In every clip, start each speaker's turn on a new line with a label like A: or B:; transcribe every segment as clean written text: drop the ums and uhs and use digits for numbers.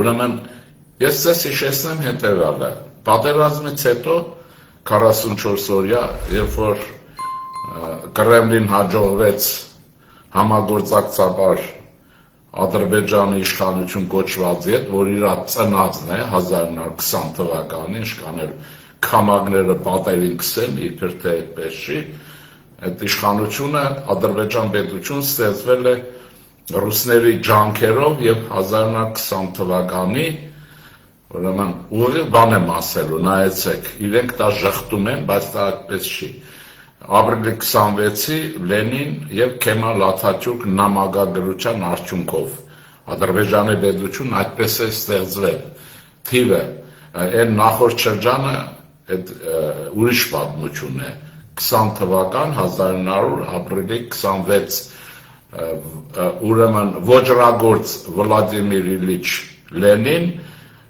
A: Ուրեմն ես ձեզ հիշեցնեմ հետևյալը. պատերազմից հետո 44 օրյա, երբ որ Կրեմլին հաջողվեց համագործակցաբար Ադրբեջանի իշխանություն կոչվածի հետ, որ իր ծնածն է 1920 թվականին, իշքանել քամագները պատերին քսել, իբր թե այդպես չի, այդ իշխանությունը Ադրբեջան պետություն ստեղծվել է ռուսների ջանքերով եւ 1920 թվականի ուրեմն ուղիղ բան եմ ասելու, նայեցեք, իրենք դա ժխտում են, բայց դա այդպես չի։ Ապրիլի 26-ի Լենին եւ Քեմալ Աթաթյուրք նամակագրության արդյունքով Ադրբեջանի պետություն այդպես է ստեղծվել։ Թիվը այն նախորդ շրջանը այդ ուրիշ պատմություն է 20 թվական 1900 ապրիլի 26 ուրեմն ոճրագործ Վլադիմիր Իլիչ Լենին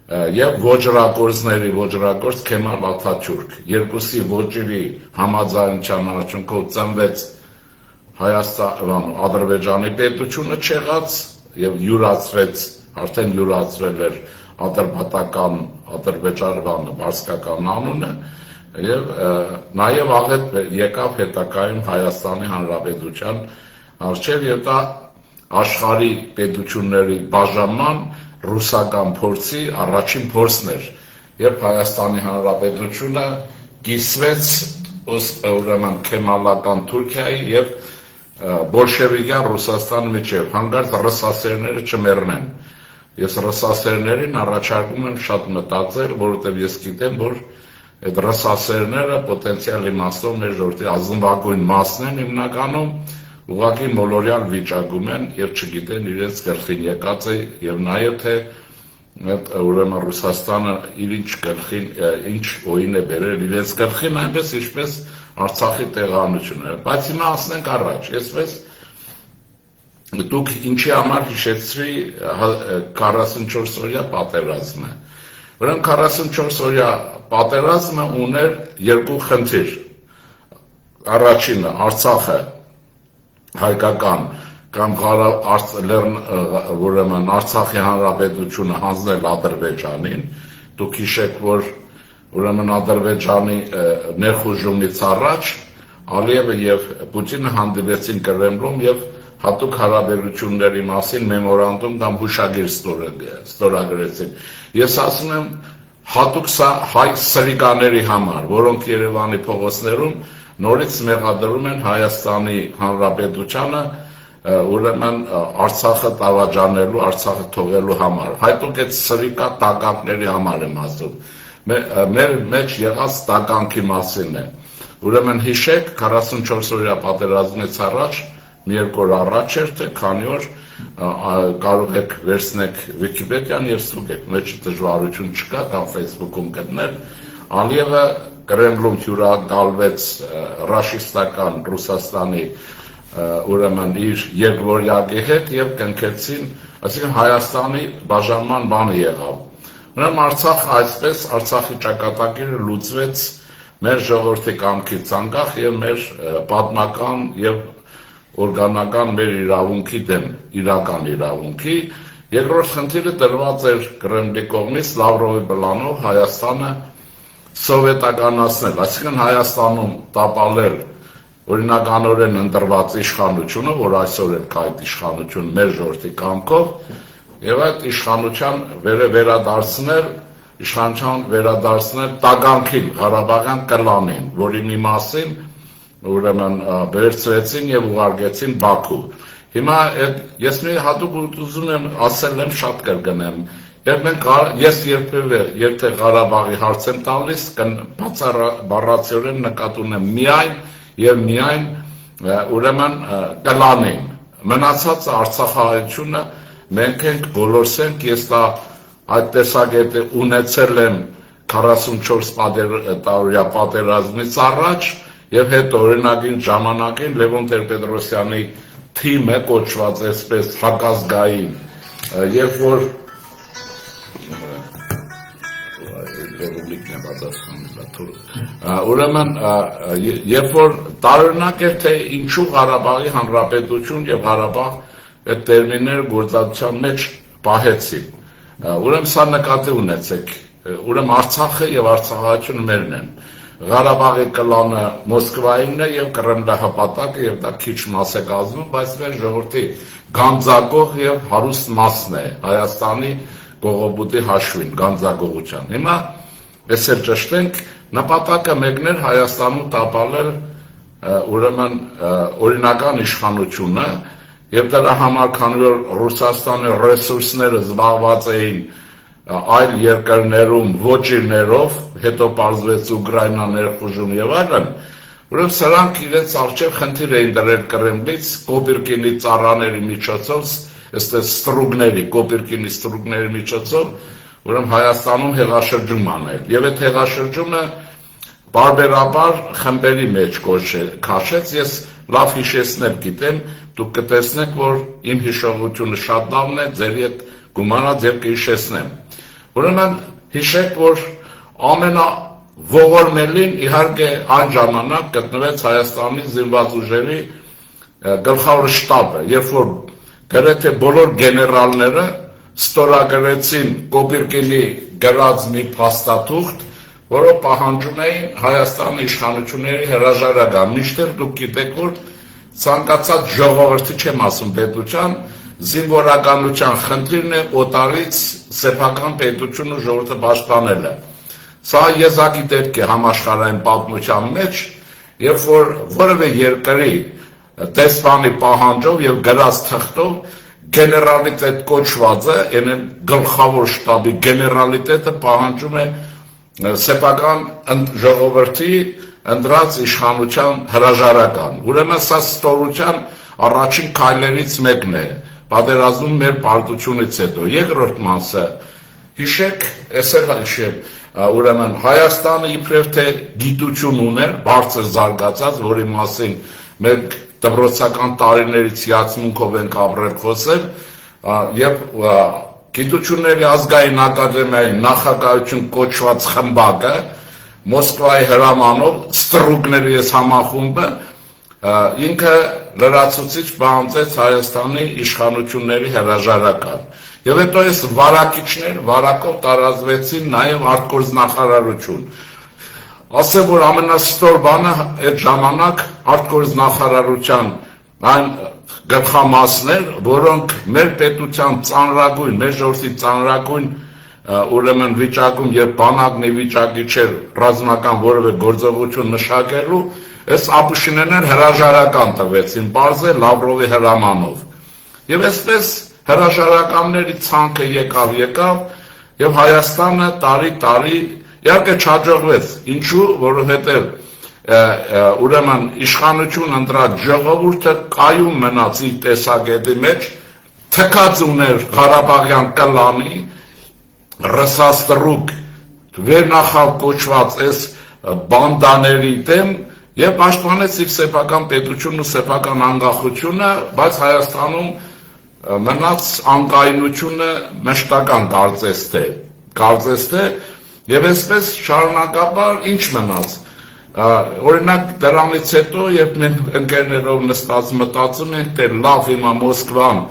A: եւ ոճրագործների ոճրագործ Քեմալ Աթաթյուրք երկուսի ոճերի համաձայնության արդյունքով ծնվեց Հայաստան Ադրբեջանի պետությունը չեղած եւ յուրացվեց արդեն յուրացվել էր ադրբեջական բարձկական անունը եւ նաեւ աղետ եկավ հետակայում Հայաստանի Հանրապետության արչեւ եւ դա աշխարհի պետությունների բաժանման ռուսական փորձի առաջին փորձն էր, երբ Հայաստանի Հանրապետությունը կիսվեց ուրեմն քեմալական Թուրքիայի եւ բոլշևիկյան Ռուսաստանի միջեւ, հանկարծ ռուսասերները չմեռնեն։ Ես ռուսասերներին առաջարկում եմ շատ մտածել, որովհետեւ ես գիտեմ, որ այդ ռուսասերները պոտենցիալ իմաստով մեր ժողովրդի ազնվագույն մասն են հիմնականում ուղղակի մոլորյալ վիճակում են եւ չգիտեն իրենց գլխին եկած է եւ նաեւ թե ուրեմն Ռուսաստանը իր ինչ օին է բերել իրենց գլխին այնպես ինչպես Արցախի տեղանությունը բայց հիմա ասենք առաջ այսպես դուք ինչի համար հիշեցրի 44 օրյա պատերազմը ուրեմն 44 օրյա պատերազմը ուներ երկու խնդիր առաջինը Արցախը հայկական կամ ուրեմն Արցախի հանրապետությունը հանձնել Ադրբեջանին, դուք հիշեք, որ ուրեմն Ադրբեջանի ներխուժումից առաջ Ալիևը եւ Պուտինը հանդիպեցին Կրեմլում եւ հատուկ հարաբերությունների մասին մեմորանդում կամ հուշագիր ստորագրեցին։ Ես ասում եմ հատուկ սա հայ սրիկաների համար, որոնք Երևանի փողոցներում նորից մեղադրում են Հայաստանի Հանրապետությանը ուրեմն Արցախը տարաջանելու, Արցախը թողելու համար։ Հայտուկ այդ սրիկա տականքների համար եմ ասում։ Մեր մեջ եղած տականքի մասին է։ Ուրեմն հիշեք 44 օրյա պատերազմից առաջ, մի երկու օր առաջ էր, թե քանի օր կարող եք վերցնեք Վիկիպեդիան եւ ստուգեք, մեջ դժվարություն չկա, կամ Facebook-ում գտնել, Ալիևը Կրեմլում հյուրընկալվեց ռաշիստական Ռուսաստանի ուրեմն իր երկվորյակի հետ եւ կնքեցին, այսինքն Հայաստանի բաժանման բանը եղավ։ Ուրեմն Արցախ այսպես Արցախի ճակատագիրը լուծվեց մեր ժողովրդի կամքից անկախ եւ մեր պատմական եւ օրգանական մեր իրավունքի դեմ, իրական իրավունքի։ Երկրորդ խնդիրը դրված էր Կրեմլի կողմից Լավրովի պլանով Հայաստանը սովետականացնել, այսինքն Հայաստանում տապալել օրինականորեն ընտրված իշխանությունը, որ այսօր էլ կա այդ իշխանություն մեր ժողովրդի կամքով, եւ այդ իշխանության վերադարձնել տագանքին, Ղարաբաղյան կլանին, որի մի մասին ուրեմն վերցրեցին եւ ուղարկեցին Բաքու։ Հիմա ես մի հատուկ ուզում եմ ասել եմ շատ կրկնեմ Ես երբևէ եթե Ղարաբաղի հարց եմ տալիս, բառացիորեն նկատի ունեմ միայն եւ միայն ուրեմն կլանին։ Մնացած Արցախահայությունը մենք ենք բոլորս ենք, ես դա այդ տեսակետը ունեցել եմ 44 տարվա պատերազմից առաջ եւ հետո օրինակին ժամանակին Լևոն Տեր-Պետրոսյանի թիմը կոչված այսպես հակազգային, երբ որ ուրեմն երբ որ տարօրինակ էր թե ինչու Ղարաբաղի Հանրապետություն եւ Ղարաբաղ այդ տերմինները գործածության մեջ պահեցին Ուրեմն սա նկատի ունեցեք, ուրեմն Արցախը եւ Արցախահայությունը մերն են։ Ղարաբաղի կլանը Մոսկվայինն է եւ Կրեմլը հպատակը եւ դա քիչ մաս է կազմում, բայց մեր ժողովրդի գանձակող եւ հարուստ մասն է Հայաստանի կողոպուտի հաշվին, գանձակողության։ Հիմա ես էլ ճշտենք, նպատակը մեկն էր Հայաստանում տապալել ուրեմն օրինական իշխանությունը եւ դրա համար քանի որ Ռուսաստանի ռեսուրսները զբաղված էին այլ երկրներում ոչիրներով, հետո պարզվեց Ուկրաինա ներխուժում եւ այլն, ուրեմն սրանք իրենց արժեվ խնդիր էին դրել Կրեմլից Կոպիրկինի ծառաների միջոցով, այստեղ ստրուգների, Կոպիրկինի ստրուգների միջոցով, ուրեմն Հայաստանում հեղաշրջում անել։ Եվ այդ հեղաշրջումը բարբերաբար խմբերի մեջ քաշեց, ես լավ հիշեցնել գիտեմ, դուք կտեսնեք, որ իմ հիշողությունը շատ լավն է, ձերի հետ գումանած եւ կհիշեցնեմ։ Ուրեմն հիշեք, որ ամենաողորմելին իհարկե այն ժամանակ գտնվեց Հայաստանի զինված ուժերի գլխավոր շտաբը, երբ որ գրեթե բոլոր գեներալները ստորագրեցին Կոպիրկինի գրած մի փաստաթուղթ, որը պահանջում էին Հայաստանի իշխանությունների հրաժարական, մինչդեռ դուք գիտեք, որ ցանկացած ժողովրդի չեմ ասում պետության, զինվորականության խնդիրն է օտարից սեփական պետությունը ժողովուրդը պաշտպանելը։ Սա եզակի դեպք է համաշխարհային պատմության մեջ, երբ որ որևէ երկրի դեսպանի պահանջով եւ գրած թղթով գեներալիտետ կոչվածը, այն գլխավոր շտաբի գեներալիտետը պահանջում է սեփական ժողովրդի ընդրած իշխանության հրաժարական։ Ուրեմն սա ստորության առաջին քայլերից մեկն է, պատերազմում մեր պարտությունից հետո։ Երկրորդ մասը, հիշեք, այսօր հիշեմ, ուրեմն Հայաստանը իբրև թե գիտություն ուներ, բարձր զարգացած, որի մասին մենք դպրոցական տարիներից հիացմունքով ենք ապրել խոսել, եւ Գիտությունների ազգային ակադեմիայի նախագահություն կոչված խմբակը Մոսկվայի հրամանով ստրուգների համախումբը ինքը լրացուցիչ պահանջեց Հայաստանի իշխանությունների հրաժարական։ Եվ հետո այս վարակիչներ վարակով տարածվեցին նաև արտգործնախարարություն։ Ասեմ, որ ամենաստոր բանը այդ ժամանակ արտգործնախարարության այն գլխամասներ, որոնք մեր պետության ծանրագույն, մեր ժողովրդի ծանրագույն ուրեմն վիճակում, երբ բանակն ի վիճակի չէր ռազմական որևէ գործողություն մշակելու, այս ապուշիներն հրաժարական տվեցին, պարզե Լավրովի հրամանով։ Եվ այսպես հրաժարականների ցանկը եկավ եւ Հայաստանը տարի իհարկե չհաջողվեց։ Ինչու՞, որովհետեւ ուրեմն իշխանություն ընտրած ժողովուրդը կայուն մնաց իր տեսակետի մեջ, թքած ուներ Ղարաբաղյան կլանի, ռսաստրուկ, վերնախավ կոչված այս բանդաների դեմ եւ պաշտպանեց իր սեփական պետությունն ու սեփական անկախությունը, բայց Հայաստանում մնաց անկայունությունը մշտական կարծես թե եւ այսպես շարունակաբար ինչ մնաց։ Օրինակ դրանից հետո, երբ մենք ընկերներով նստած մտածում ենք, թե լավ հիմա Մոսկվան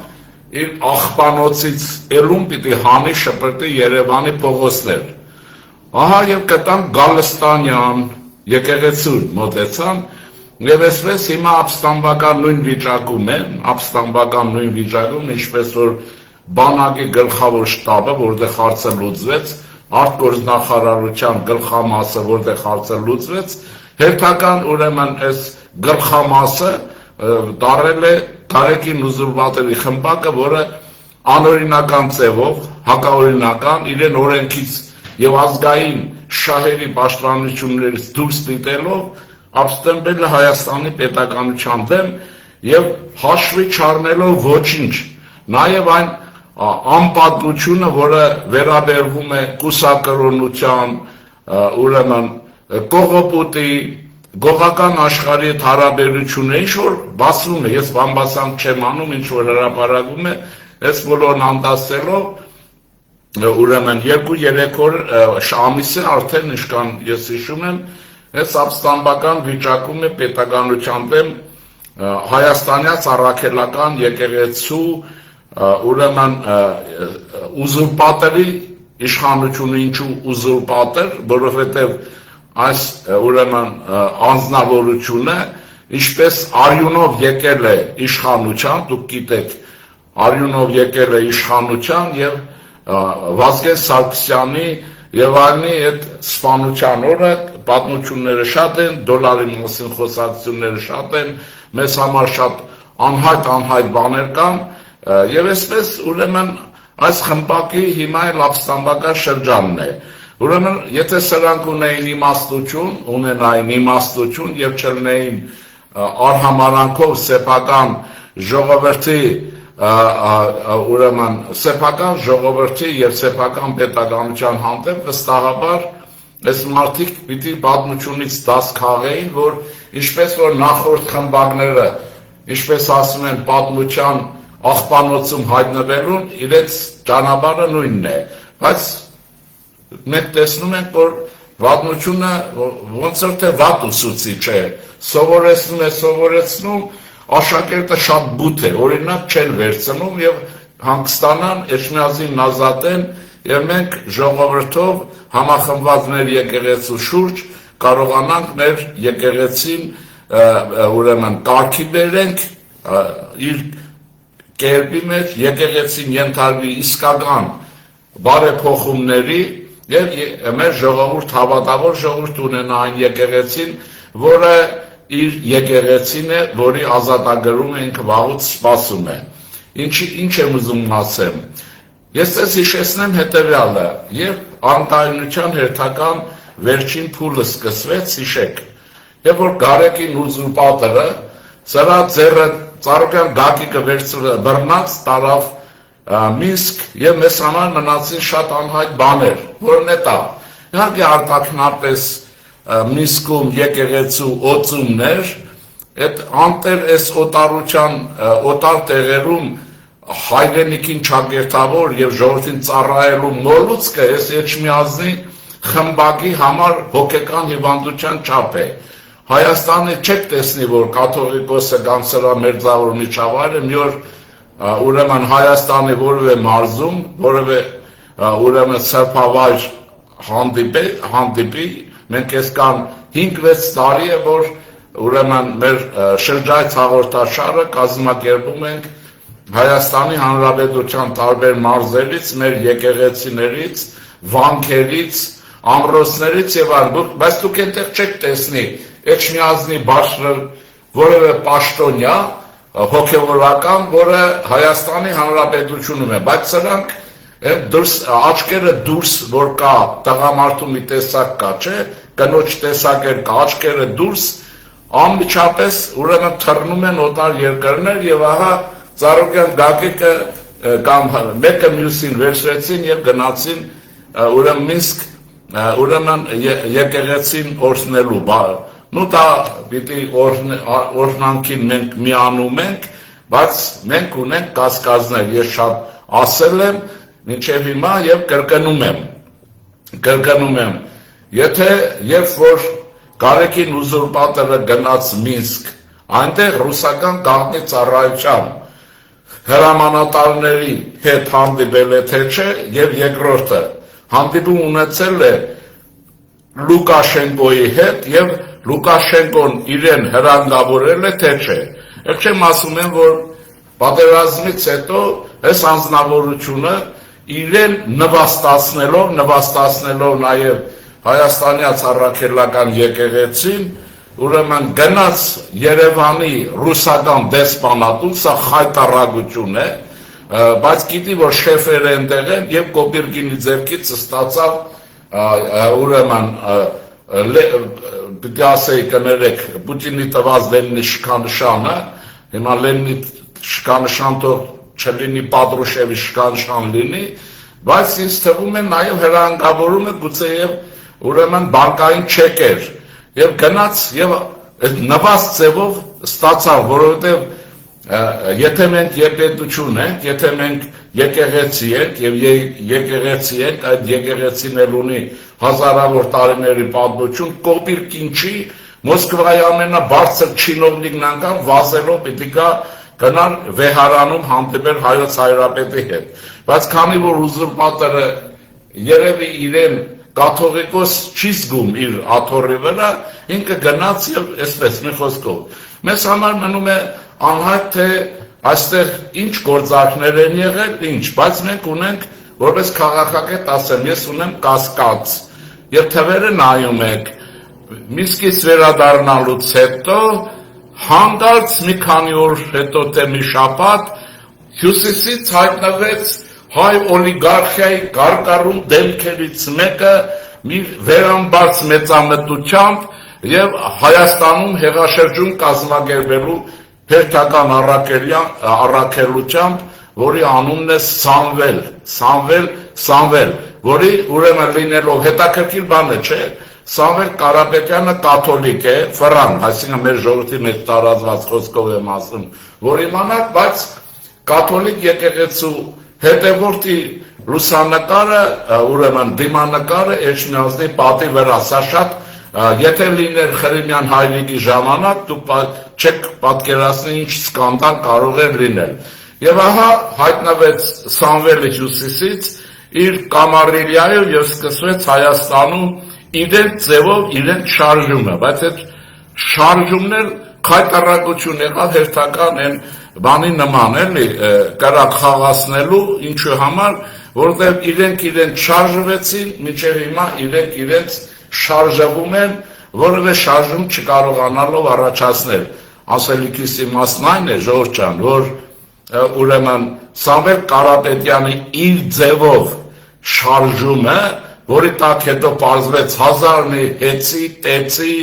A: իր աղբանոցից ելում պիտի հանի շպրտի Երևանի փողոցներ։ Ահա եւ կտան Գալստանյան, եկեղեցու մոտեցան, եւ այսպես հիմա ապստամբական նույն վիճակում են, ինչպես որ բանակի գլխավոր շտաբը, որտեղ հարցը լուծվեց, արտգործնախարարության գլխամասը, որտեղ հարցը լուծվեց, հերթական ուրեմն այս գլխամասը տարել է Թարեկին Ուզուրպատովի խմբակը, որը անօրինական ձևով, հակաօրինական, իրեն օրենքից եւ ազգային շահերի պաշտպանություններից դուրս դիտելով ապստամբել է Հայաստանի պետականության դեմ եւ հաշվի չառնելով ոչինչ, նաեւ այն անպատվությունը, որը վերաբերվում է կուսակրոնության, ուրեմն կողոպուտի, գողական աշխարհի հետ հարաբերությունը, ինչ որ բացվում է, ես բամբասանք չեմ անում, ինչ որ հրապարակում է, այս բոլորն անդասելով, ուրեմն 2-3 օր ամիսը արդեն ինչքան ես հիշում եմ, այս ապստամբական վիճակում է պետականության դեմ հայաստանյաց առաքելական եկեղեցու ուրեմն ուզուրպատորի իշխանությունը ինչու ուզուրպատոր, որովհետև այս ուրեմն անձնավորությունը ինչպես արյունով եկել է իշխանության, դուք գիտեք, արյունով եկել է իշխանության եւ Վազգեն Սարգսյանի եւ այլնի այդ սպանության օրը պատմությունները շատ են, դոլարի մասին խոսակցությունները շատ են, մեզ համար շատ անհայտ բաներ կան եւ այսպես ուրեմն այս խմբակի հիմա էլ ապստամբական շրջանն է։ Ուրեմն եթե սրանք ունենային իմաստություն եւ չլինեին արհամարանքով սեփական ժողովրդի ուրեմն սեփական ժողովրդի եւ սեփական պետականության հանդեպ վստահաբար այս մարդիկ պիտի պատմությունից դաս քաղեին, որ ինչպես որ նախորդ խմբակները, ինչպես ասում են, պատմության աղբանոցում հայտնվելուն իրենց ճանապարհը նույնն է, բայց մենք տեսնում ենք, որ պատմությունը ոնց որ թե վատ ուսուցիչ է, սովորեցնում, աշակերտը շատ բութ է, օրինակ չեն վերցնում եւ հանգստանան, Էջմիածին ազատեն եւ մենք ժողովրդով համախմբված մեր եկեղեցու շուրջ կարողանանք մեր եկեղեցին ուրեմն կարգի բերենք իր կերպի մեջ, եկեղեցին ենթարկվի իսկական բարեփոխումների եւ մեր ժողովուրդ հավատավոր ժողովուրդ ունենա այն եկեղեցին, որը իր եկեղեցին է, որի ազատագրումը ինքը վաղուց սպասում է։ Ինչ եմ ուզում ասեմ։ Ես ձեզ հիշեցնեմ հետևյալը, երբ անկայունության հերթական վերջին փուլը սկսվեց, հիշեք, երբ որ Գարեգին ուզուրպատորը սրա ձեռը Ծառուկյան Գագիկը բռնած տարավ Մինսկ եւ մեզ համար մնացին շատ անհայտ բաներ, որն է դա։ Իհարկե արտաքնապես Մինսկում եկեղեցու օծումներ, այդ անտեր այս օտարության օտար տեղերում հայրենիքին չակերտավոր եւ ժողովրդին ծառայելու մոլուցքը այս Էջմիածնի խմբակի համար հոգեկան հիվանդության չափ է։ Հայաստանը չեք տեսնի, որ կաթողիկոսը կամ սրա մերձավոր միջավայրը մի օր ուրեմն Հայաստանի որևէ մարզում, որևէ ուրեմն սրբավայր հանդիպի, մենք այս կան 5-6 տարի է, որ ուրեմն մեր շրջայց հաղորդաշարը կազմակերպում ենք Հայաստանի Հանրապետության տարբեր մարզերից, մեր եկեղեցիներից, վանքերից, ամրոցներից եւ այլն, բայց դուք այնտեղ չեք տեսնի Էջմիածնի բարձր որևէ պաշտոնյա հոգևորական, որը Հայաստանի Հանրապետությունում է, բայց սրանք աչքերը դուրս, որ կա տղամարդու մի տեսակ կա, չէ, կնոջ տեսակեր կա, աչքերը դուրս, անմիջապես ուրեմն թռնում են օտար երկրներ եւ ահա Ծառուկյան Գագիկը կամ մեկը մյուսին վերցրեցին եւ գնացին ուրեմն Մինսկ, ուրեմն եկեղեցին օրհնելու, նու դա պիտի օրհնանքին մենք միանում ենք, բայց մենք ունենք կասկածներ, ես շատ ասել եմ մինչև հիմա եւ կրկնում եմ, եթե երբ որ Գարեգին ուզուրպատորը գնաց Մինսկ, այնտեղ ռուսական գաղտնի ծառայության հրամանատարների հետ հանդիպել է թե չէ, եւ երկրորդը հանդիպում ունեցել է Լուկաշենկոյի հետ եւ Լուկաշենկոն իրեն հրանգավորել է թե չէ։ Ես չեմ ասում եմ, որ պատերազմից հետո այս անձնավորությունը իրեն նվաստացնելով նաեւ Հայաստանյաց առաքելական եկեղեցին, ուրեմն գնաց Երևանի ռուսական դեսպանատուն, սա խայտարագություն է, բայց գիտի, որ շեֆերը ընդեղ են եւ Կոպիրգինի ձեռքից ստացավ ուրեմն պիտի ասեի կներեք Պուտինի տված Լենինի շքանշանը, հիմա Լենինի շքանշան թող չլինի Պատրուշևի շքանշան լինի, բայց ինձ թվում է նաեւ հրանգավորում է գուցե եւ ուրեմն բանկային չեկեր եւ գնաց եւ նվաստ ձևով ստացավ, որովհետեւ եթե մենք երկպետություն ենք, եթե մենք եկեղեցի ենք եւ եկեղեցի ենք, այդ եկեղեցին էլ ունի հազարավոր տարիների պատմություն, Կոպիրկին չի Մոսկվայի ամենաբարձր չինովնիկն անգամ վազելով պիտի գա գնալ վեհարանում հանդիպել հայոց հայրապետի հետ, բայց քանի որ ուզուրպատորը երևի իրեն կաթողիկոս չի զգում իր աթոռի վրա, ինքը գնաց եւ այսպես մի խոսքով մեզ համար մնում է անհայտ թե այստեղ ինչ գործարքներ են եղել, ինչ, բայց մենք ունենք որպես քաղաքագետ ասեմ, ես ունեմ կասկած եւ թվերը նայում եք Միսկից վերադառնալուց հետո հանկարծ մի քանի օր հետո թե մի շաբաթ հյուսիսից հայտնվեց հայ օլիգարխիայի կարկառուն դեմքերից մեկը մի վերամբարձ մեծամտությամբ եւ Հայաստանում հեղաշրջում կազմակերպելու հերթական առաքելությամբ, որի անունն է Սամվել, որի ուրեմն լինելով հետաքրքիր բան է, չէ՞, Սամվել Կարապետյանը կաթոլիկ է, ֆրանկ, այսինքն մեր ժողովրդի մեջ տարածված խոսքով եմ ասում, որ իմանաք, բայց կաթոլիկ եկեղեցու հետևորդի լուսանկարը, ուրեմն դիմանկարը Էջմիածնի պատի վրա, սա շատ եթե լիներ Խրիմյան հայրիկի ժամանակ, դուք չեք պատկերացնի ինչ սկանդալ կարող էր լինել։ Եվ ահա հայտնվեց Սամվելը հյուսիսից իր կամարիլիայով եւ սկսվեց Հայաստանում իրենց ձևով իրենց շարժումը, բայց այդ շարժումներ խայտարակություն եղավ հերթական այն բանի նման էլի կրակ խաղացնելու ինչու համար, որովհետեւ իրենք շարժվեցին, մինչեւ հիմա իրենց շարժվում են, որևէ շարժում չկարողանալով առաջացնել։ Ասելիքիս իմաստն այն է, ժողովուրդ ջան, որ ուրեմն Սամվել Կարապետյանի իր ձևով շարժումը, որի տակ հետո պարզվեց հազարնի հեծի, տեցի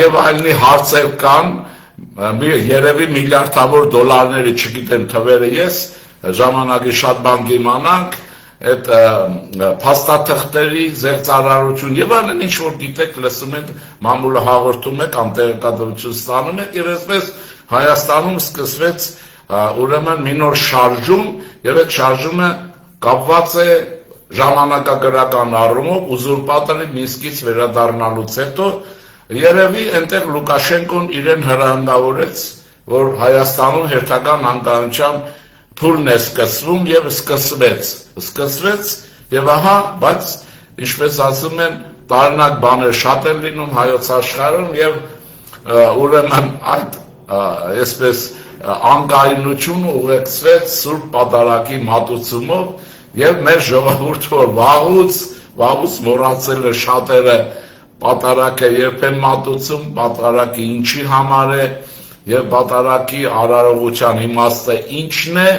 A: եւ այլնի հարցեր կան, երևի միլիարդավոր դոլարների, չգիտեմ թվերը ես, ժամանակի շատ բան կիմանանք, այդ փաստաթղթերի զերծարարություն եւ այլն ինչ որ գիտեք լսում եք մամուլը հաղորդում է կամ տեղեկատվություն ստանում եք եւ այսպես Հայաստանում սկսվեց ուրեմն մի նոր շարժում եւ այդ շարժումը կապված է ժամանակագրական առումով ուզուրպատորի Մինսկից վերադառնալուց հետո երևի այնտեղ Լուկաշենկոն իրեն հրահանգավորեց որ Հայաստանում հերթական անկախության փուլն է սկսվում եւ սկսվեց եւ ահա, բայց ինչպես ասում են, տարնակ բաներ շատ են լինում հայոց աշխարհում եւ ուրեմն այդ այսպես անկայունությունը ուղեկցվեց Սուրբ Պատարագի մատուցումով եւ մեր ժողովուրդը վաղուց մոռացել է շատերը Պատարագը երբ են մատուցում, Պատարագը ինչի համար է եւ Պատարագի արարողության իմաստը ինչն է,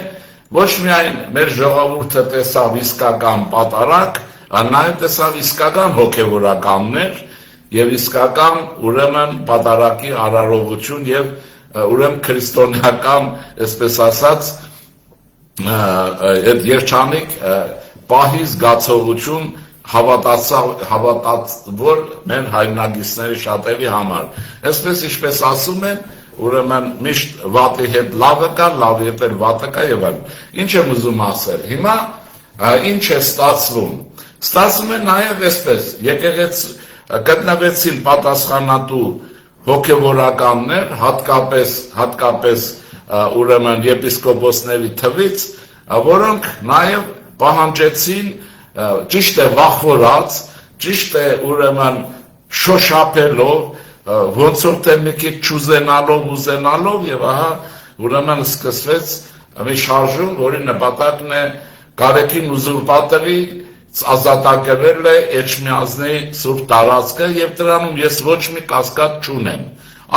A: ոչ միայն մեր ժողովուրդը տեսավ իսկական Պատարագ, այլ նաեւ տեսավ իսկական հոգեվորականներ եւ իսկական ուրեմն Պատարագի արարողություն եւ ուրեմն քրիստոնեական, այսպես ասած, այդ երջանիկ պահի զգացողություն հավատացավոր մեր հայրենագիտների շատերի համար։ Այսպես ինչպես ասում են, ուրեմն միշտ վատի հետ լավը կա, լավի հետ վատը կա եւ այլն։ Ինչ եմ ուզում ասել։ Հիմա ինչ է ստացվում։ Ստացվում է նաեւ այսպես, գտնվեցին պատասխանատու հոգեվորականներ, հատկապես ուրեմն եպիսկոպոսների թվից, որոնք նաեւ պահանջեցին ճիշտ է վախվորած, ճիշտ է ուրեմն շոշափելով, ոնց որ թե մի քիչ ուզենալով եւ ահա ուրեմն սկսվեց մի շարժում, որի նպատակն է Կարեկին ուզուրպատորի ազատագրել է Էջմիածնի սուրբ տարածքը եւ դրանում ես ոչ մի կասկած չունեմ։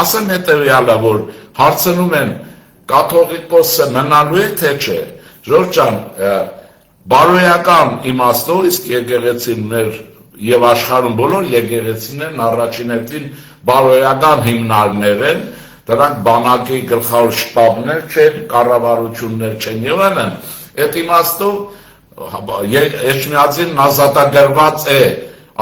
A: Ասեմ հետեւյալը, որ հարցնում են կաթողիկոսը մնալու է թե չէ։ Ժորժ ջան, բարոյական իմաստով իսկ եկեղեցին մեր եւ աշխարհում բոլոր եկեղեցիներն առաջին հերթին բարոյական հիմնարկներ են, դրանք բանակի գլխավոր շտաբներ չեն, կառավարություններ չեն եւ այլն։ Այդ իմաստով Էջմիածին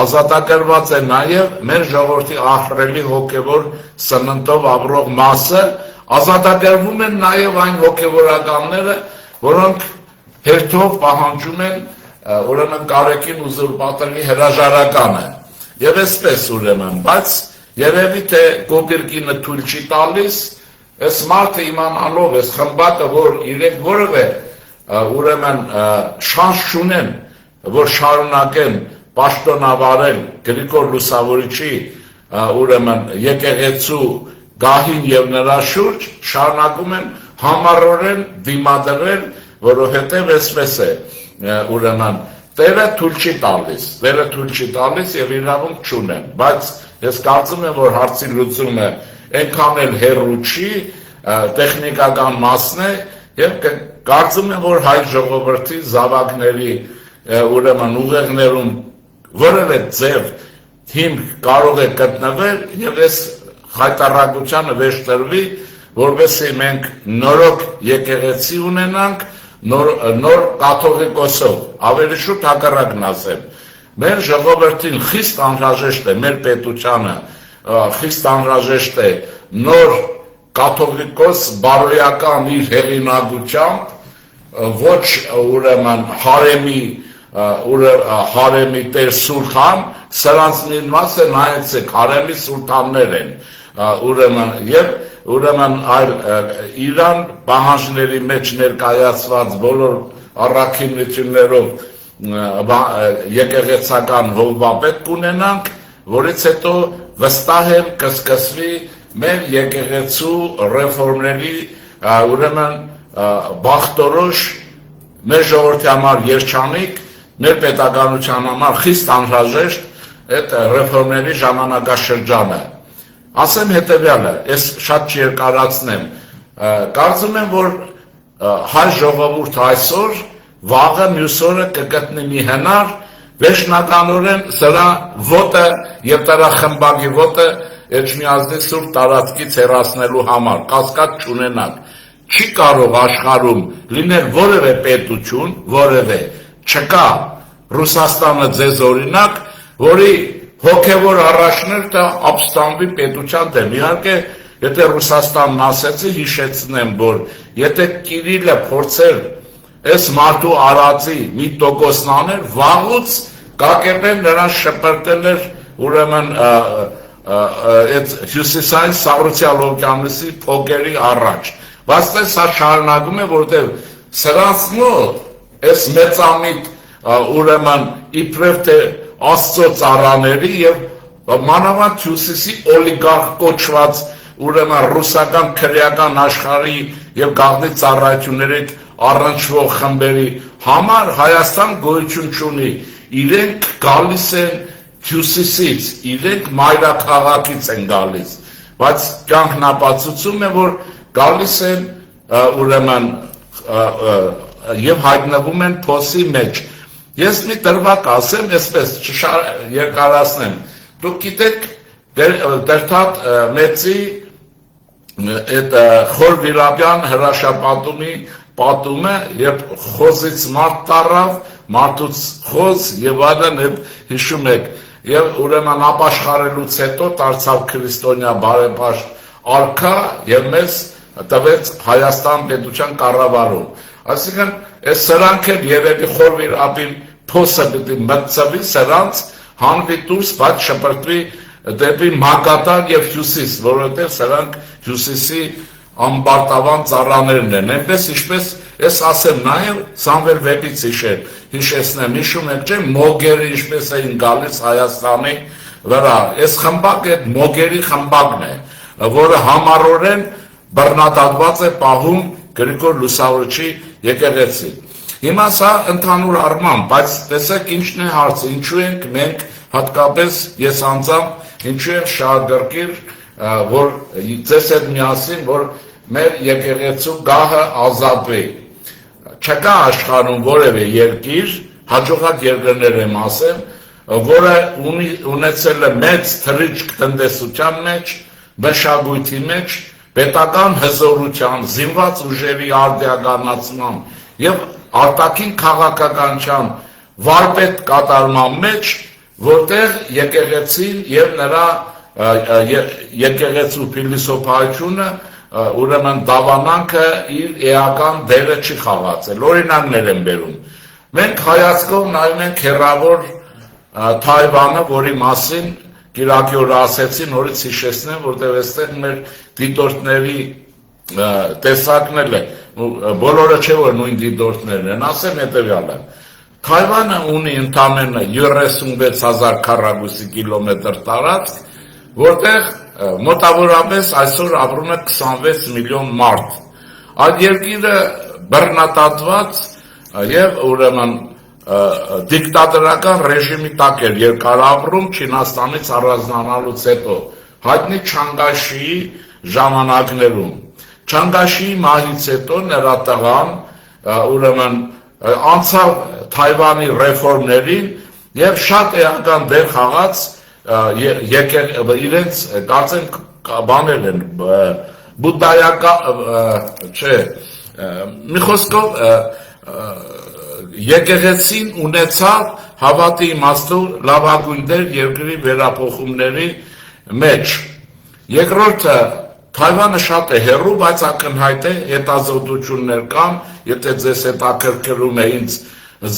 A: ազատագրված է նաեւ մեր ժողովրդի ահռելի հոգեվոր սննդով ապրող մասը, ազատագրվում են նաեւ այն հոգեվորականները, որոնք հերթով պահանջում են ուրեմն Կարեկին ուզուրպատորի հրաժարականը։ Եվ այսպես ուրեմն, բայց երևի թե Կոկիրկինը թույլ չի տալիս Այս մարդը իմանալով, այս խմբակը, որ իրենք որևէ ուրեմն շանս չունեն, որ շարունակեն պաշտոնավարել Գրիգոր Լուսավորիչի ուրեմն եկեղեցու գահին եւ նրա շուրջ, շարունակում են համառորեն դիմադրել, որովհետեւ այսպես է ուրեմն Տերը թույլ չի տալիս եւ իրավունք չունեն, բայց ես կարծում եմ, որ հարցի լուծումը այնքան էլ հեռու չի, տեխնիկական մասն է եւ կարծում եմ, որ հայ ժողովրդի զավակների ուրեմն ուղեղներում որևէ ձև հիմք կարող է գտնվել եւ այս հայտարարությանը վերջ տրվի, որովհետեւ մենք նորոգ եկեղեցի ունենանք նոր կաթողիկոսով, ավելի շուտ հակառակն ասեմ, մեր ժողովրդին խիստ անհրաժեշտ է, մեր պետությանը խիստ անհրաժեշտ է նոր կաթողիկոս բարոյական իր հեղինակությամբ, ոչ ուրեմն հարեմի տեր սուլթան, սրանց մի մասը նայեցեք, հարեմի սուլթաններ են, ուրեմն այլ Իրան պահանջների մեջ ներկայացված բոլոր առաքինություններով եկեղեցական հովվապետ կունենանք, որից հետո վստահ եմ կսկսվի մեր եկեղեցու ռեֆորմների ուրեմն բախտորոշ մեր ժողովրդի համար երջանիկ, մեր պետականության համար խիստ անհրաժեշտ այդ ռեֆորմների ժամանակաշրջանը։ Ասեմ հետևյալը, ես շատ չերկարացնեմ, կարծում եմ, որ հայ ժողովուրդը այսօր վաղը մյուս օրը կգտնի մի հնար, վերջնականորեն սրա ոտը եւ դրա խմբակի ոտը Էջմիածնի սուրբ տարածքից հեռացնելու համար, կասկած չունենանք, չի կարող աշխարհում լինել որևէ պետություն, որևէ, չկա Ռուսաստանը ձեզ օրինակ, որի հոգևոր առաջնորդը ապստամբի պետության դեմ, իհարկե, եթե Ռուսաստանն ասեցի, հիշեցնեմ, որ եթե Կիրիլը փորձեր այս մարդու արածի մի տոկոսն աներ, վաղուց կակերտել նրան շպրտել էր ուրեմն այդ հյուսիսային Սաղրոցյալ օվկիանոսի փոկերի առաջ, բայց սա շարունակում է, որտեղ սրանց մոտ այս մեծամիտ ուրեմն իբրև թե Աստծո ծառաների եւ մանավանդ հյուսիսի օլիգարխ կոչված ուրեմն ռուսական քրեական աշխարհի եւ գաղտնի ծառայությունների առնչվող խմբերի համար Հայաստան գոյություն չունի, իրենք գալիս են հյուսիսից, իրենք մայրաքաղաքից են գալիս, բայց կյանքն ապացուցում է, որ գալիս են ուրեմն եւ հայտնվում են փոսի մեջ։ Ես մի դրվակ ասեմ, այսպես երկարացնեմ, դուք գիտեք Տեր-Թատ մեծի այդ Խոր Վիրաբյան հրաշապատումի պատումը, երբ խոզից մարդ տարավ, մարդուց խոզ եւ այլն հիշում եք, եւ ուրեմն ապաշխարելուց հետո դարձավ քրիստոնյա բարեպաշտ արքա եւ մեզ տվեց Հայաստան պետության կառավարում։ Այսինքն, այս սրանք էլ երևի Խոր Վիրաբին փոսը պիտի մտցվի, սրանց հանվի դուրս, բայց շպրտվի դեպի Մակատան եւ Հյուսիս, որովհետեւ սրանք Հյուսիսի ամբարտավան ծառաներն են, այնպես ինչպես ես ասեմ նաեւ Սամվել 6-ից հիշեցնեմ, հիշում եք չէ, մոգերը ինչպես էին գալիս Հայաստանի վրա, այս խմբակը մոգերի խմբակն է, որը համառորեն բռնադատված է պահում Գրիգոր Լուսավորիչի եկեղեցի։ Հիմա սա ընդհանուր առմամբ, բայց տեսեք ինչն է հարցը, ինչու ենք մենք հատկապես ես անձամբ, ինչու եմ շահագրգիռ, որ ձեզ հետ միասին, որ մեր եկեղեցու գահը ազատվի։ Չկա աշխարհում որևէ երկիր, հաջողակ երկրներ եմ ասեմ, որը ունեցել է մեծ թռիչք տնտեսության մեջ, մշակույթի մեջ, պետական հզորության, զինված ուժերի արդիականացման եւ արտաքին քաղաքականության վարպետ կատարման մեջ, որտեղ եկեղեցին եւ նրա եկեղեցու փիլիսոփայությունը ուրեմն դավանանքը իր էական դերը չի խաղացել, օրինակներ են բերում։ Մենք հայացքով նայում ենք հեռավոր Թայվանը, որի մասին Կիրակի օրը ասեցի, նորից հիշեցնեմ, որտեղ այստեղ մեր դիտորդների տեսակնել է, բոլորը չէ որ նույն դիտորդներն են, ասեմ հետևյալը. Թայվանը ունի ընդամենը 36,000 քառակուսի կիլոմետր տարածք, որտեղ մոտավորապես այսօր ապրում է 26 միլիոն մարդ։ Այդ երկիրը բռնատատված եւ ուրեմն դիկտատորական ռեժիմի տակ էր երկար ապրում Չինաստանից առանձնանալուց հետո, հայտնի Չանգաշիի ժամանակներում։ Չանգաշիի մահից հետո նրա տղան ուրեմն անցավ Թայվանի ռեֆորմներին եւ շատ էական դեր խաղաց իրենց կարծեմ բաներ են բուդդայական չէ մի խոսքով եկեղեցին ունեցավ հավատի իմաստով լավագույն դեր երկրի վերափոխումների մեջ։ Երկրորդը Թայվանը շատ է հեռու, բայց ակնհայտ է հետազոտություններ կան, եթե ձեզ հետաքրքրում է ինձ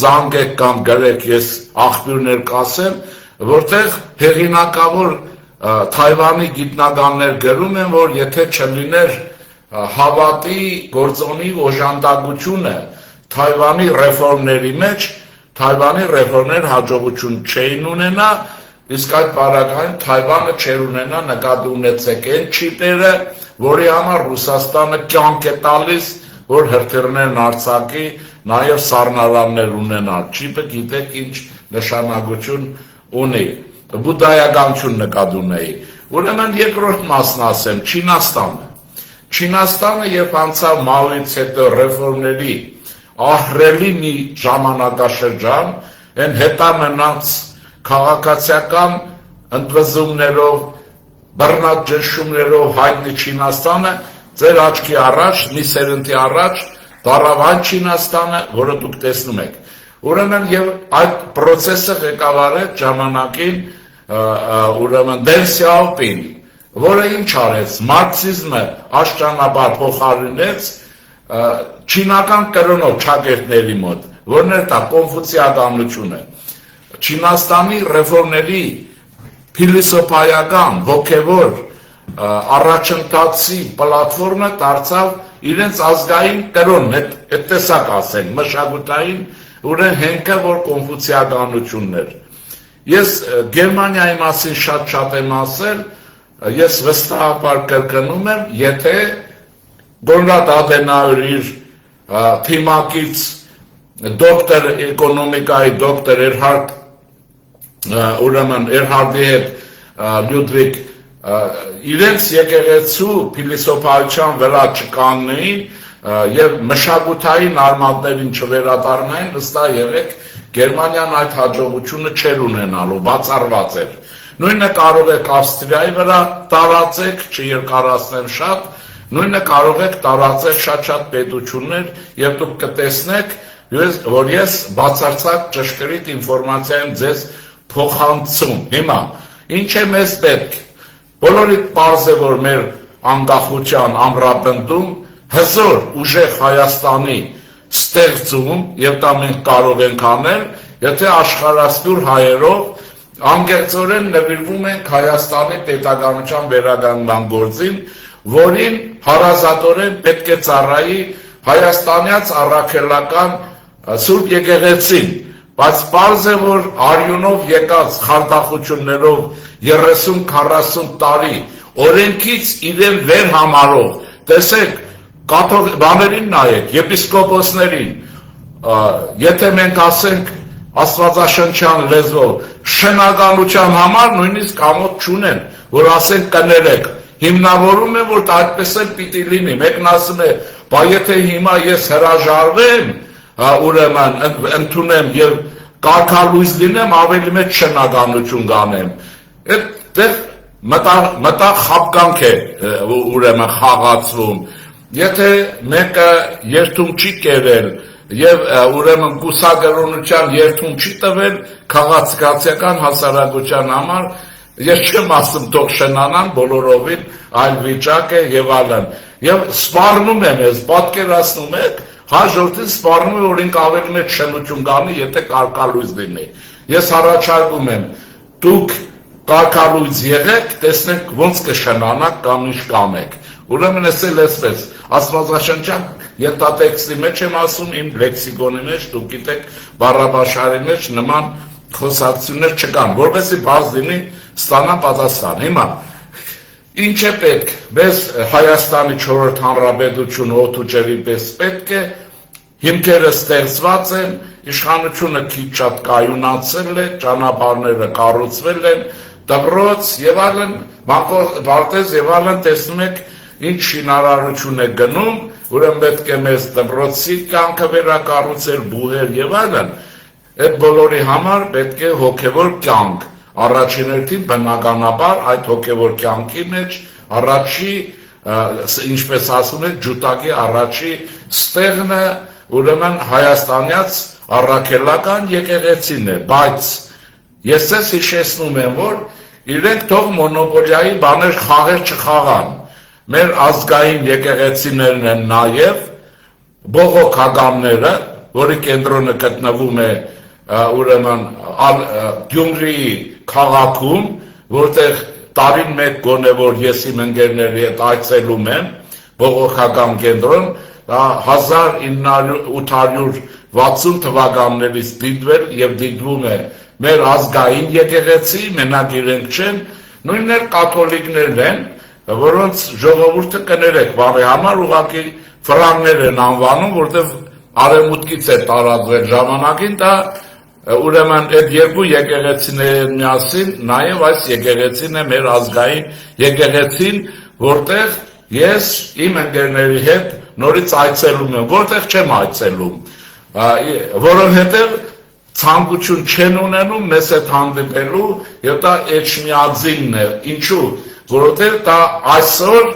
A: զանգեք կամ գրեք, ես աղբյուրներ կասեմ, որտեղ հեղինակավոր Թայվանի գիտնականներ գրում են, որ եթե չլիներ հավատի գործոնի օժանդակությունը Թայվանի ռեֆորմների մեջ, Թայվանի ռեֆորմներ հաջողություն չէին ունենա, իսկ այդ պարագային Թայվանը չեր ունենա, նկատի ունեցեք այն չիպերը, որի համար Ռուսաստանը կյանք է տալիս, որ հրթիռներն արձակի, նաև սառնարաններ ունենա։ Չիպը գիտեք ինչ նշանակություն ունի, բուդդայականություն նկատի ունեի։ Ուրեմն երկրորդ մասն ասեմ, Չինաստանը երբ անցավ Մաոից հետո ռեֆորմների ահռելի մի ժամանակաշրջան, այն հետամնաց քաղաքացիական ընդվզումներով, բռնաճնշումներով հայտնի Չինաստանը ձեր աչքի առաջ, մի սերնդի առաջ դարավ այն Չինաստանը, որը դուք տեսնում եք։ Ուրեմն եւ այդ process-ը ղեկավարեց ժամանակին ուրեմն Դեն Սյաոպին, որը ինչ արեց, մարքսիզմը աշճանաբար փոխարինեց չինական կրոնով ճակերտների մոտ, որն էր դա կոնֆուցիականությունը։ Չինաստանի ռեֆորմների փիլիսոփայական, հոգևոր առաջընթացի պլատֆորմը դարձավ իրենց ազգային կրոնն, այդ տեսակ ասենք, մշակութային ուրեմն հենքը, որ կոնֆուցիականությունն էր։ Ես Գերմանիայի մասին շատ եմ ասել, ես վստահաբար կրկնում եմ, եթե Կոնրադ Ադենաուեր իր թիմակից դոկտոր էկոնոմիկայի դոկտոր Էրհարդի հետ Լյուդվիգ իրենց եկեղեցու փիլիսոփայության վրա չկանգնեին եւ մշակութային արմատներին չվերադառնային, վստահ եղեք, Գերմանիան այդ հաջողությունը չէր ունենալու, բացառված էր։ Նույնը կարող եք Ավստրիայի վրա տարածեք, չերկարացնեմ շատ, նույնը կարող եք տարածել շատ պետություններ եւ դուք կտեսնեք, որ ես բացարձակ ճշգրիտ ինֆորմացիա եմ ձեզ փոխանցում։ Հիմա ինչ է մեզ պետք։ Բոլորիդ պարզ է, որ մեր անկախության ամրապնդում հզոր ուժեղ Հայաստանի ստեղծում եւ դա մենք կարող ենք անել, եթե աշխարհասփյուր հայերով անկեղծորեն նվիրվում ենք Հայաստանի պետականության վերականգնման գործին, որին հարազատորեն պետք է ծառայի հայաստանյաց առաքելական Սուրբ Եկեղեցին, բայց պարզ է, որ արյունով եկած խարդախություններով 30-40 տարի օրենքից իրեն վեր համարող, տեսեք, բաներին նայեք, եպիսկոպոսներին, եթե մենք ասենք աստվածաշնչյան լեզվով, շնականության համար նույնիսկ ամոթ չունեն, որ ասենք կներեք, հիմնավորում է, որ այդպես էլ պիտի լինի, մեկն ասում է, բա եթե հիմա ես հրաժարվեմ, ուրեմն ընդունեմ եւ կարգալույզ լինեմ, ավելի մեծ շնականություն կանեմ, այդտեղ մտա խապկանք է ուրեմն խաղացվում, եթե մեկը երթում չի կերել եւ ուրեմն կուսակրոնության երթում չի տվել քաղաքացիական հասարակության համար, ես չեմ ասում թող շնանան բոլորովին, այլ վիճակ է եւ այլն։ Եվ սպառնում եմ ես, պատկերացնում եք, հաջորդին սպառնում է, որ ինք ավելի մեծ շնություն կանի, եթե կարգալույզ լինի։ Ես առաջարկում եմ, դուք կարգալույզ եղեք, տեսնենք ոնց կշնանաք կամ ինչ կանեք։ Ուրեմն էսել էսպես, աստվածաշնչյան ետատեքստի մեջ եմ ասում, իմ լեքսիկոնի մեջ, դուք գիտեք, բառաբաշարի մեջ նման խոսակցություններ չկան, որովհետեւ բաց լինի ստանա պատասխան։ Հիմա ինչ է պետք, մեզ Հայաստանի 4-րդ հանրապետությունը օդուճերի պես պետք է, հիմքերը ստեղծված են, իշխանությունը քիչ շատ կայունացել է, ճանապարհները կառուցվել են, դպրոց եւ այլն, Մարտես եւ այլն տեսնում եք ինչ շինարարություն է գնում, ուրեմն պետք է մեզ դպրոցի կյանքը վերակառուցել, բուհեր եւ այլն։ Այդ բոլորի համար պետք է հոգեվոր կյանք։ Առաջին հերթին բնականաբար այդ հոգեվոր կյանքի մեջ առաջի, ինչպես ասում են, ջուտակի առաջի ստեղնը ուրեմն հայաստանյաց առաքելական եկեղեցին է, բայց ես ես հիշեցնում եմ, որ իրենք թող մոնոպոլիայի բաներ խաղեր չխաղան, մեր ազգային եկեղեցիներն են նաև բողոքականները, որի կենտրոնը գտնվում է ուրեմն Գյումրիի քաղաքում, որտեղ տարին մեկ գոնե որ ես իմ ընկերների հետ այցելում եմ, բողոքական կենտրոն, 1960 թվականներից դիտվել եւ դիտվում է մեր ազգային եկեղեցի, մենակ իրենք չեն, նույններ կաթոլիկներն են, որոնց ժողովուրդը կներեք, բարի համար ուղղակի ֆրանկներ են անվանում, որտեղ արևմուտքից է տարածվել ժամանակին, դա ուրեմն այդ երկու եկեղեցիներն միասին, նաև այս եկեղեցին է մեր ազգային եկեղեցին, որտեղ ես իմ ընկերների հետ նորից այցելում եմ, որտեղ չեմ այցելում, որովհետև ցանկություն չեն ունենում մեզ հետ հանդիպելու եւ դա էջմիածինն է, ինչու, որովհետև դա այսօր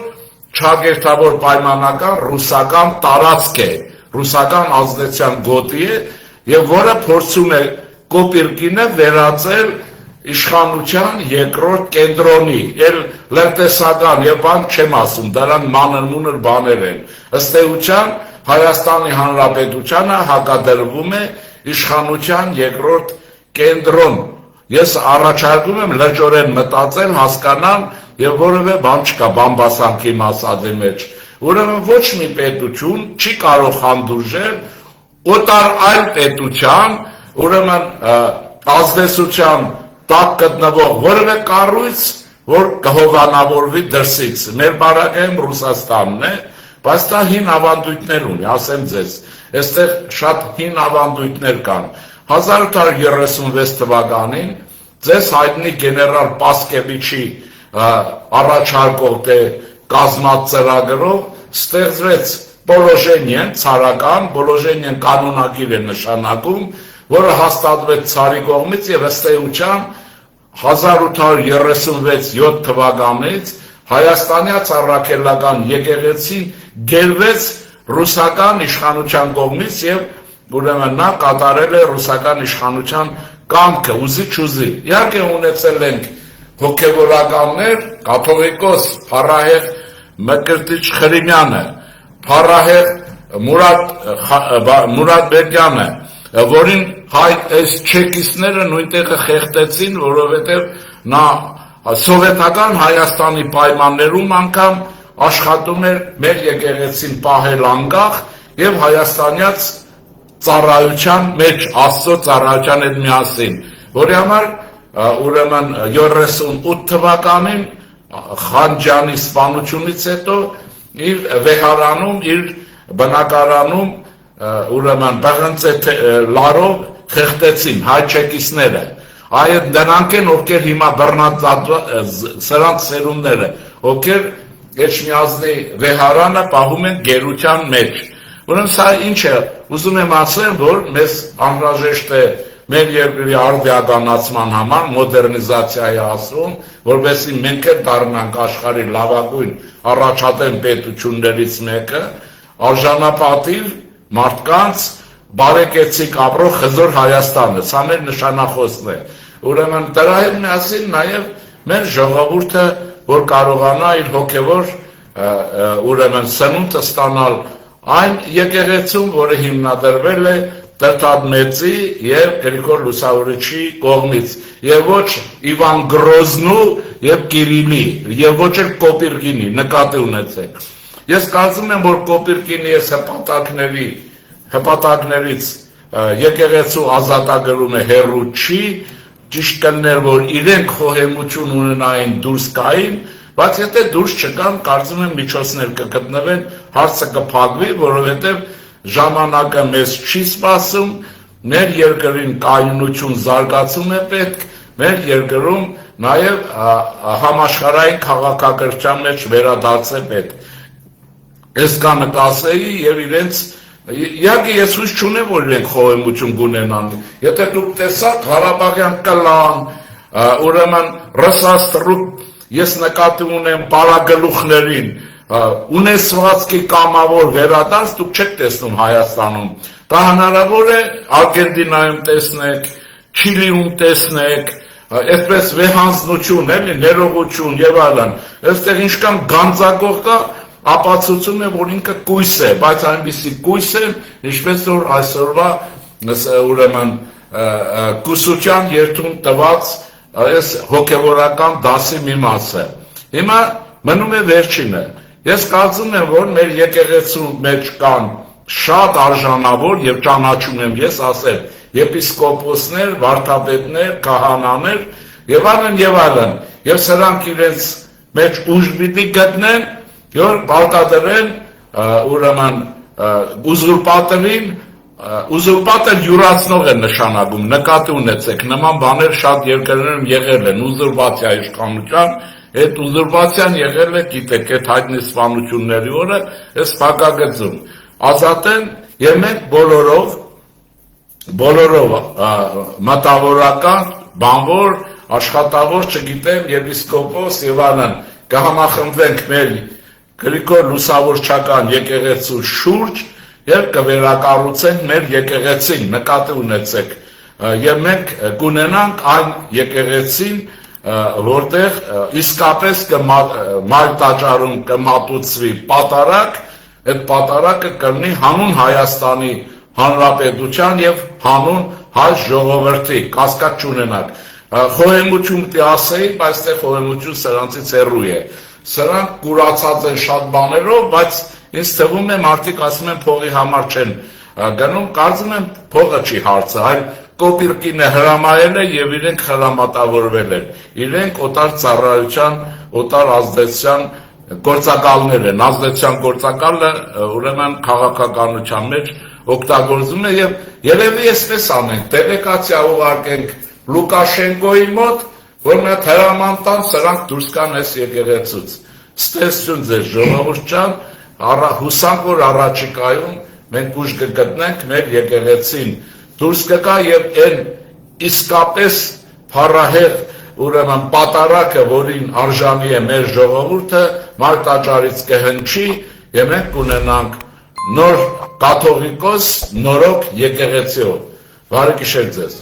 A: չագերտավոր պայմանական ռուսական տարածք է, ռուսական ազդեցության գոտի է եւ որը փորձում է կոպիրկինը վերածել իշխանության երկրորդ կենտրոնի, էլ լրտեսական եւ բան չեմ ասում, դրան մանր-մունր բաներ են, ըստ էության Հայաստանի Հանրապետությանը հակադրվում է իշխանության երկրորդ կենտրոն, ես առաջարկում եմ լրջորեն մտածել, հասկանալ եւ որևէ բան չկա բամբասանքի մասածի մեջ, ուրեմն ոչ մի պետություն չի կարող հանդուրժել օտար այլ պետության, ուրեմն ազդեցության տակ գտնվող որևէ կառույց, որ կհովանավորվի դրսից, մեր բարակայում Ռուսաստանն է, բայց դա հին ավանդույթներ ունի, ասեմ ձեզ, այստեղ շատ հին ավանդույթներ կան, 1836 թվականին, ձեզ հայտնի գեներալ Պասկևիչի առաջարկող կազմած ծրագրով ստեղծվեց Պոլոժենիեն, ցարական, Պոլոժենիեն կանոնագիր է նշանակում, որը հաստատվեց ցարի կողմից եւ ըստ էության 1836-7 թվականից Հայաստանյաց առաքելական եկեղեցին գերվեց ռուսական իշխանության կողմից եւ ուրեմն նա կատարել է ռուսական իշխանության կամքը, ուզի-չուզի։ Իհարկե ունեցել ենք հոգեվորականներ, կաթողիկոս Փառահեղ Մկրտիչ Խրիմյանը, Փառահեղ Մուրադ Բերգյանը, որին հայ այս չեկիստները նույնտեղը խեղտեցին, որովհետև նա սովետական Հայաստանի պայմաններում անգամ աշխատում էր մեր եկեղեցին պահել անկախ եւ հայաստանյաց ծառայության մեջ, Աստծո ծառայության հետ միասին, որի համար ուրեմն 78 թվականին Խանջյանի սպանությունից հետո իր վեհարանում, իր բնակարանում ուրեմն բաղանցե լարով խեղտեցին հայ չեկիստները, այդ դրանք են, ովքեր հիմա բռնատատված, սրանց սերունդները, ովքեր Էջմիածնի վեհարանը պահում են գերության մեջ, ուրեմն սա ինչ է, ուզում եմ ասել, որ մեզ անհրաժեշտ է մեր երկրի արդիականացման համար մոդեռնիզացիայի ասում, որովհետեւ մենք էլ դառնանք աշխարհի լավագույն առաջադեմ պետություններից մեկը, արժանապատիվ մարդկանց բարեկեցիկ ապրող խզոր Հայաստանը, սա մեր նշանախոսն է։ Ուրեմն դրա հետ միասին նաև մեր ժողովուրդը, որ կարողանա իր հոգևոր ուրեմն սնունդը ստանալ այն եկեղեցում, որը հիմնադրվել է Տրտադմեցի և Գրիգոր Լուսավորչի կողմից և ոչ Իվան Գրոզնու և Կիրիլի և ոչ էլ Կոպիրկինի, նկատի ունեցեք։ Ես կարծում եմ, որ Կոպիրկինի այս հպատակներից եկեղեցու ազատագրումը հեռու չի, ճիշտ կլներ, որ իրենք խոհեմություն ունենային դուրս գային, բայց եթե դուրս չկան, կարծում եմ միջոցներ կգտնվեն, հարցը կփակվի, որովհետև ժամանակը մեզ չի սպասում, մեր երկրին կայունություն զարգացում է պետք, մեր երկրում նաև համաշխարհային քաղաքակրթության մեջ վերադարձ է պետք։ Ես կա նկասեի և իրենց, իհարկե ես հույս չունեմ, որ իրենք խոհեմություն կունենան, եթե դուք տեսաք Ղարաբաղյան կլան, ուրեմն ռսաստրուկ, ես նկատի ունեմ պարագլուխներին, ունեցվածքի կամավոր վերադարձ դուք չեք տեսնում Հայաստանում, դա հնարավոր է Արգենտինայում տեսնեք, Չիլիում տեսնեք, այսպես վեհանձնություն, ներողություն և այլն, այստեղ ինչքան գանձակող կա, ապացուցում է, որ ինքը կույս է, բայց այնպիսի կույս է, ինչպես որ այսօրվա ուրեմն կուսության երթուն տված այս հոգևորական դասի մի մասը։ Հիմա մնում է վերջինը։ Ես կարծում եմ, որ մեր եկեղեցու մեջ կան շատ արժանավոր և ճանաչում եմ ես ասել եպիսկոպոսներ, վարդապետներ, քահանաներ և այլն, և սրանք իրենց մեջ ուժ պիտի գտնեն, որ պարտադրեն ուրեմն ուզուրպատորին, ուզուրպատոր յուրացնող է նշանակում, նկատի ունեցեք, նման բաներ շատ երկրներում եղել են, ուզուրպացիա իշխանության, այդ ուզուրպացիան եղել է, գիտեք, այդ հայտնի սպանությունների օրը, այս փակագծում, ազատեն և մենք բոլորով մտավորական, բանվոր, աշխատավոր, չգիտեմ, եպիսկոպոս և այլն, կհամախմբվենք մեր Գրիգոր Լուսավորչական եկեղեցու շուրջ և կվերակառուցենք մեր եկեղեցին, նկատի ունեցեք, և մենք կունենանք այն եկեղեցին, որտեղ իսկապես մայր տաճարում կմատուցվի պատարակ, այդ պատարակը կլինի հանուն Հայաստանի Հանրապետության և հանուն հայ ժողովրդի, կասկած չունենաք։ Խոհեմություն պիտի ասեի, բայց թե խոհեմություն սրանցից հեռու է։ Սրանք կուրացած են շատ բաներով, բայց ինձ թվում է մարդիկ ասում են փողի համար չեն գնում, կարծում եմ փողը չի հարցը, այլ Կոպիրկինը հրամայել է և իրենք խրամատավորվել են, իրենք օտար ծառայության, օտար ազդեցության գործակալներ են, ազդեցության գործակալը ուրեմն քաղաքականության մեջ օգտագործում է և երևի այսպես անենք, դելեգացիա ուղարկենք Լուկաշենկոյի մոտ, որ նա հրաման տան, սրանք դուրս կան այս եկեղեցուց։ Ստեսություն ձեզ ժողովուրդ ջան, հուսանք, որ առաջիկայում մենք ուժ կգտնենք մեր եկեղեցին դուրս կգա և այն իսկապես փառահեղ ուրեմն պատարակը, որին արժանի է մեր ժողովուրդը, մայր տաճարից կհնչի և մենք կունենանք նոր կաթողիկոս նորոգ եկեղեցիով։ Բարի գիշեր ձեզ։